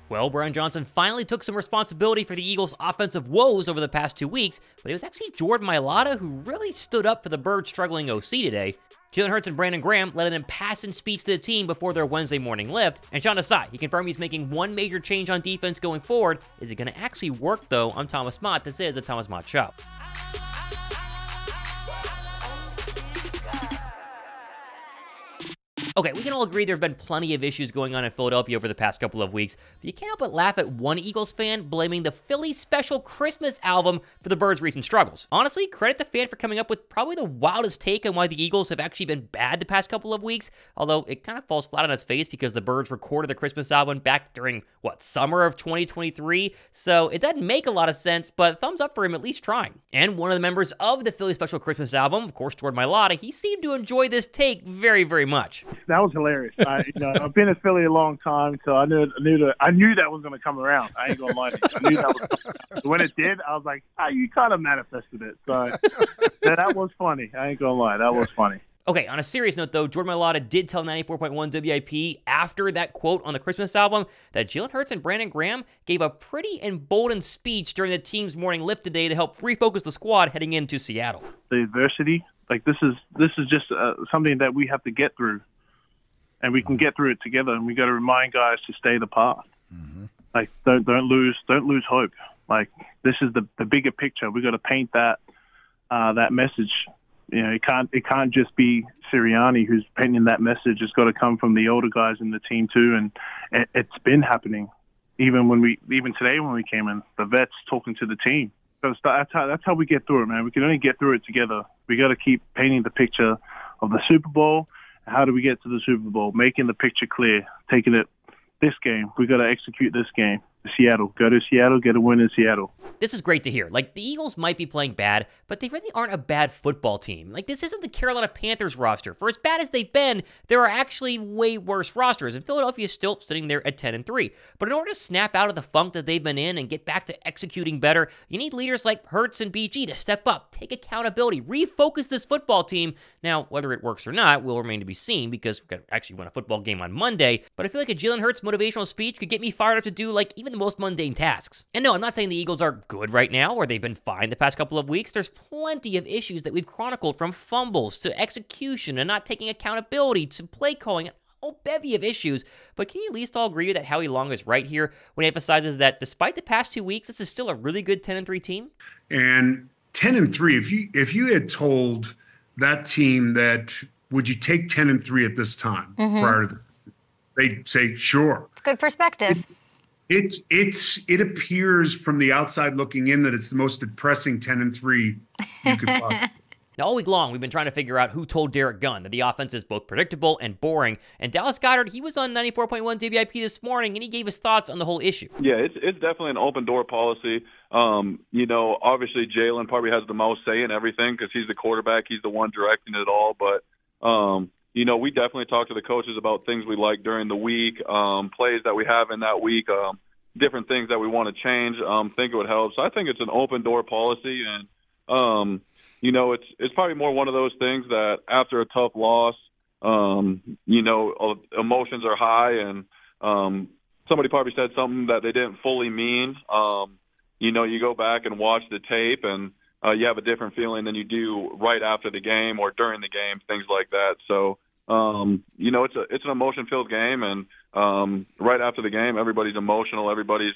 Well, Brian Johnson finally took some responsibility for the Eagles' offensive woes over the past 2 weeks, but it was actually Jordan Mailata who really stood up for the Birds' struggling OC today. Jalen Hurts and Brandon Graham led an impassioned speech to the team before their Wednesday morning lift, and Sean Desai, he confirmed he's making one major change on defense going forward. Is it going to actually work, though? I'm Thomas Mott. This is a Thomas Mott Show. Okay, we can all agree there have been plenty of issues going on in Philadelphia over the past couple of weeks, but you can't help but laugh at one Eagles fan blaming the Philly Special Christmas album for the Birds' recent struggles. Honestly, credit the fan for coming up with probably the wildest take on why the Eagles have actually been bad the past couple of weeks, although it kind of falls flat on its face because the Birds recorded the Christmas album back during, summer of 2023, so it doesn't make a lot of sense, but thumbs up for him at least trying. And one of the members of the Philly Special Christmas album, of course, Jordan Mailata, he seemed to enjoy this take very, very much. That was hilarious. I've been in Philly a long time, so I knew that was going to come around. I ain't gonna lie to you. I knew that was coming around. So when it did, I was like, you kind of manifested it. So that was funny. I ain't gonna lie, that was funny. Okay, on a serious note, though, Jordan Mailata did tell 94.1 WIP after that quote on the Christmas album that Jalen Hurts and Brandon Graham gave a pretty emboldened speech during the team's morning lift today to help refocus the squad heading into Seattle. The adversity, this is just something that we have to get through. And we can get through it together, and we got to remind guys to stay the path. Mm-hmm. Don't lose hope. This is the bigger picture. We got to paint that message. It can't just be Sirianni who's painting that message. It's got to come from the older guys in the team too, and it's been happening. Even today when we came in, the vets talking to the team. So that's how we get through it, man. We can only get through it together. We got to keep painting the picture of the Super Bowl. How do we get to the Super Bowl? Making the picture clear, taking it this game. We got to execute this game. Seattle. Go to Seattle, get a win in Seattle. This is great to hear. The Eagles might be playing bad, but they really aren't a bad football team. This isn't the Carolina Panthers roster. For as bad as they've been, there are actually way worse rosters, and Philadelphia is still sitting there at 10-3. But in order to snap out of the funk that they've been in and get back to executing better, you need leaders like Hurts and BG to step up, take accountability, refocus this football team. Now, whether it works or not will remain to be seen because we're going to actually win a football game on Monday, but I feel like a Jalen Hurts motivational speech could get me fired up to do even the most mundane tasks. And no, I'm not saying the Eagles are good right now or they've been fine the past couple of weeks. There's plenty of issues that we've chronicled, from fumbles to execution and not taking accountability to play calling, a whole bevy of issues. But can you at least all agree that Howie Long is right here when he emphasizes that despite the past 2 weeks, this is still a really good 10-3 team? And 10-3, if you had told that team that would you take 10-3 at this time prior to this, they'd say sure. It's good perspective. It appears from the outside looking in that it's the most depressing 10-3 you could possibly. Now, all week long, we've been trying to figure out who told Derek Gunn that the offense is both predictable and boring. And Dallas Goedert, he was on 94.1 WIP this morning, and he gave his thoughts on the whole issue. Yeah, it's definitely an open door policy. Obviously Jalen probably has the most say in everything because he's the quarterback. He's the one directing it all. But, we definitely talk to the coaches about things we like during the week, plays that we have in that week, different things that we want to change, think it would help. So I think it's an open door policy. And, it's probably more one of those things that after a tough loss, emotions are high and somebody probably said something that they didn't fully mean. You go back and watch the tape and you have a different feeling than you do right after the game or during the game, things like that. So, it's an emotion-filled game, and right after the game, everybody's emotional. Everybody's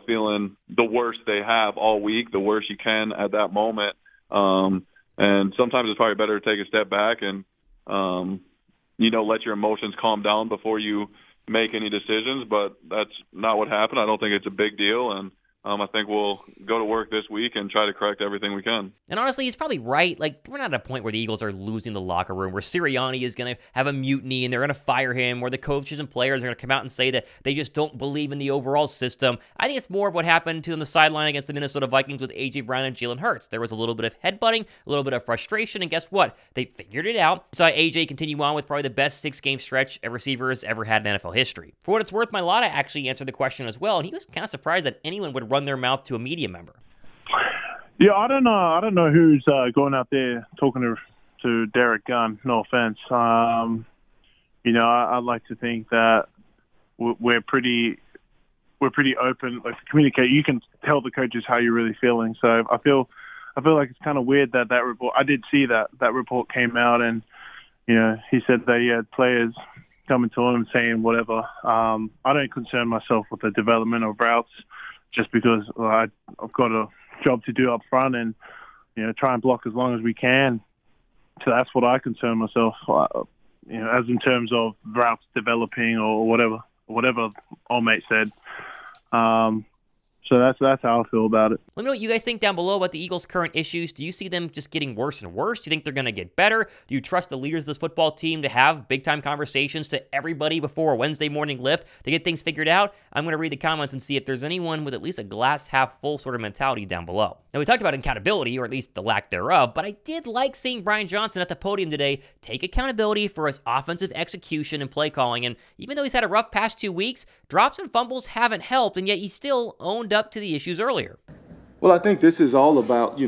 feeling the worst they have all week, the worst you can at that moment. And sometimes it's probably better to take a step back and, let your emotions calm down before you make any decisions. But that's not what happened. I don't think it's a big deal, and I think we'll go to work this week and try to correct everything we can. And honestly, he's probably right. We're not at a point where the Eagles are losing the locker room, where Sirianni is going to have a mutiny and they're going to fire him, where the coaches and players are going to come out and say that they just don't believe in the overall system. I think it's more of what happened to them on the sideline against the Minnesota Vikings with A.J. Brown and Jalen Hurts. There was a little bit of headbutting, a little bit of frustration, and guess what? They figured it out. We saw A.J. continue on with probably the best 6-game stretch a receiver has ever had in NFL history. For what it's worth, Mailata actually answered the question as well, and he was kind of surprised that anyone would run their mouth to a media member. Yeah, I don't know who's going out there talking to Derek Gunn. No offense. I'd like to think that we're pretty we're pretty open, like communicate. You can tell the coaches how you're really feeling. So I feel like it's kind of weird that report. I did see that report came out, and he said that he had players coming to him and saying whatever. I don't concern myself with the development of routes, just because I've got a job to do up front and try and block as long as we can. So that's what I concern myself, as in terms of routes developing or whatever old mate said. So that's how I feel about it. Let me know what you guys think down below about the Eagles' current issues. Do you see them just getting worse and worse? Do you think they're going to get better? Do you trust the leaders of this football team to have big-time conversations to everybody before a Wednesday morning lift to get things figured out? I'm going to read the comments and see if there's anyone with at least a glass half full sort of mentality down below. Now, we talked about accountability, or at least the lack thereof, but I did like seeing Brian Johnson at the podium today take accountability for his offensive execution and play calling, and even though he's had a rough past 2 weeks, drops and fumbles haven't helped, and yet he still owned up to the issues earlier. Well, I think this is all about,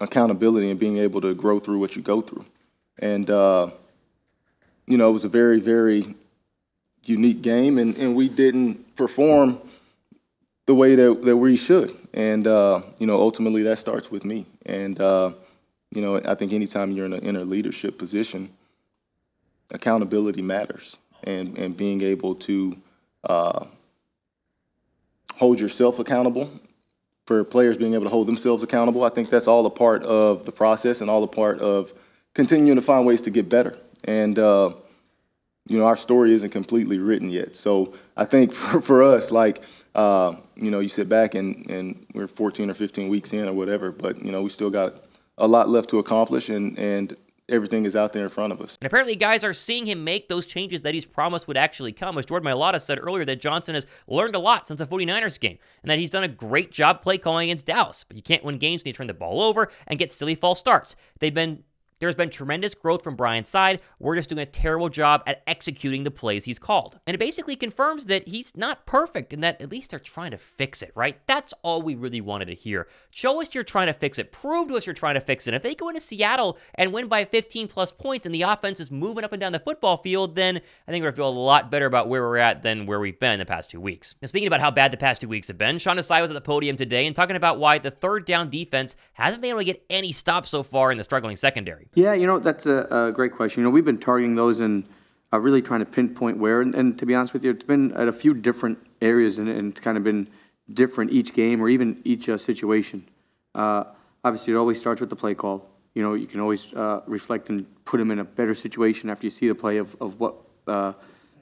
accountability and being able to grow through what you go through. And, it was a very, very unique game, and we didn't perform the way that we should. And, ultimately that starts with me. And, I think anytime you're in a leadership position, accountability matters. And being able to hold yourself accountable, for players being able to hold themselves accountable. I think that's all a part of the process and all a part of continuing to find ways to get better. And, our story isn't completely written yet. So I think for us, you sit back and we're 14 or 15 weeks in or whatever, but, we still got a lot left to accomplish, and everything is out there in front of us. And apparently guys are seeing him make those changes that he's promised would actually come. As Jordan Mailata said earlier, that Johnson has learned a lot since the 49ers game, and that he's done a great job play calling against Dallas. But you can't win games when you turn the ball over and get silly false starts. There's been tremendous growth from Brian's side. We're just doing a terrible job at executing the plays he's called. And it basically confirms that he's not perfect and that at least they're trying to fix it, right? That's all we really wanted to hear. Show us you're trying to fix it. Prove to us you're trying to fix it. If they go into Seattle and win by 15 plus points and the offense is moving up and down the football field, then I think we're going to feel a lot better about where we're at than where we've been the past 2 weeks. Now, speaking about how bad the past 2 weeks have been, Sean Desai was at the podium today and talking about why the third down defense hasn't been able to get any stops so far in the struggling secondary. Yeah, that's a great question. We've been targeting those and really trying to pinpoint where. And to be honest with you, it's been at a few different areas, and it's kind of been different each game or even each situation. Obviously, it always starts with the play call. You can always reflect and put them in a better situation after you see the play of what the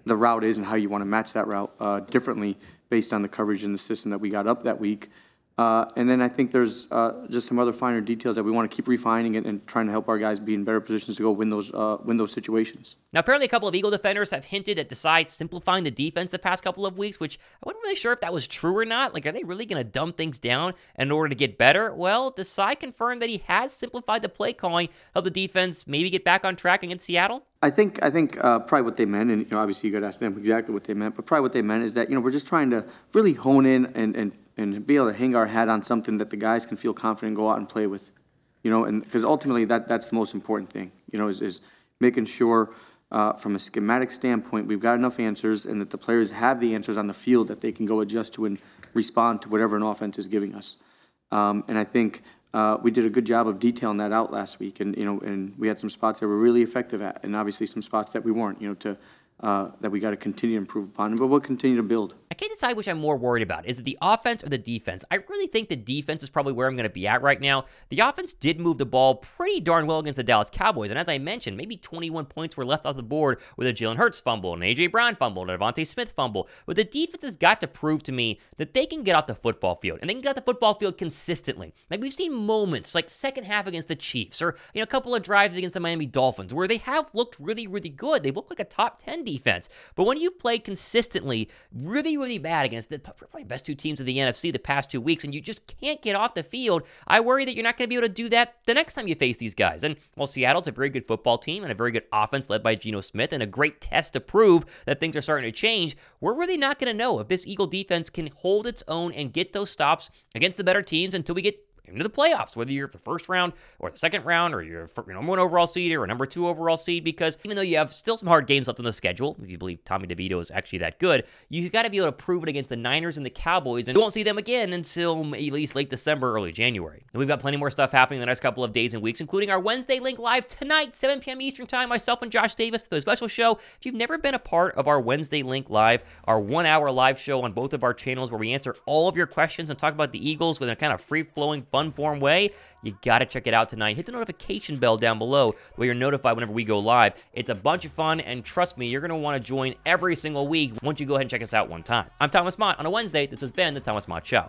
route is and how you want to match that route differently based on the coverage and the system that we got up that week. And then I think there's just some other finer details that we want to keep refining and trying to help our guys be in better positions to go win those situations. Now, apparently a couple of Eagle defenders have hinted at Desai simplifying the defense the past couple of weeks, which I wasn't really sure if that was true or not. Are they really going to dumb things down in order to get better? Well, Desai confirmed that he has simplified the play calling, help the defense maybe get back on track against Seattle. I think probably what they meant, and obviously you got to ask them exactly what they meant, but probably what they meant is that we're just trying to really hone in and be able to hang our hat on something that the guys can feel confident and go out and play with, and because ultimately that's the most important thing, is making sure from a schematic standpoint we've got enough answers and that the players have the answers on the field that they can go adjust to and respond to whatever an offense is giving us. And I think we did a good job of detailing that out last week, and we had some spots that we're really effective at, and obviously some spots that we weren't, that we got to continue to improve upon, but we'll continue to build. I can't decide which I'm more worried about. Is it the offense or the defense? I really think the defense is probably where I'm going to be at right now. The offense did move the ball pretty darn well against the Dallas Cowboys, and as I mentioned, maybe 21 points were left off the board with a Jalen Hurts fumble, an A.J. Brown fumble, and a Devontae Smith fumble. But the defense has got to prove to me that they can get off the football field, and they can get off the football field consistently. We've seen moments like second half against the Chiefs, or a couple of drives against the Miami Dolphins, where they have looked really, really good. They look like a top 10 defense. But when you've played consistently really, really bad against the probably best two teams of the NFC the past 2 weeks, and you just can't get off the field, I worry that you're not going to be able to do that the next time you face these guys. And while Seattle's a very good football team and a very good offense led by Geno Smith and a great test to prove that things are starting to change, we're really not going to know if this Eagle defense can hold its own and get those stops against the better teams until we get into the playoffs, whether you're the first round or the second round, or you're number 1 overall seed or a number 2 overall seed, because even though you have still some hard games left on the schedule, if you believe Tommy DeVito is actually that good, you got to be able to prove it against the Niners and the Cowboys, and you won't see them again until at least late December, early January. And we've got plenty more stuff happening in the next couple of days and weeks, including our Wednesday Link Live tonight, 7 p.m. Eastern Time, myself and Josh Davis for a special show. If you've never been a part of our Wednesday Link Live, our 1-hour live show on both of our channels where we answer all of your questions and talk about the Eagles with a kind of free-flowing, fun-form way, you got to check it out tonight. Hit the notification bell down below where you're notified whenever we go live. It's a bunch of fun, and trust me, you're going to want to join every single week once you go ahead and check us out one time. I'm Thomas Mott. On a Wednesday, this has been The Thomas Mott Show.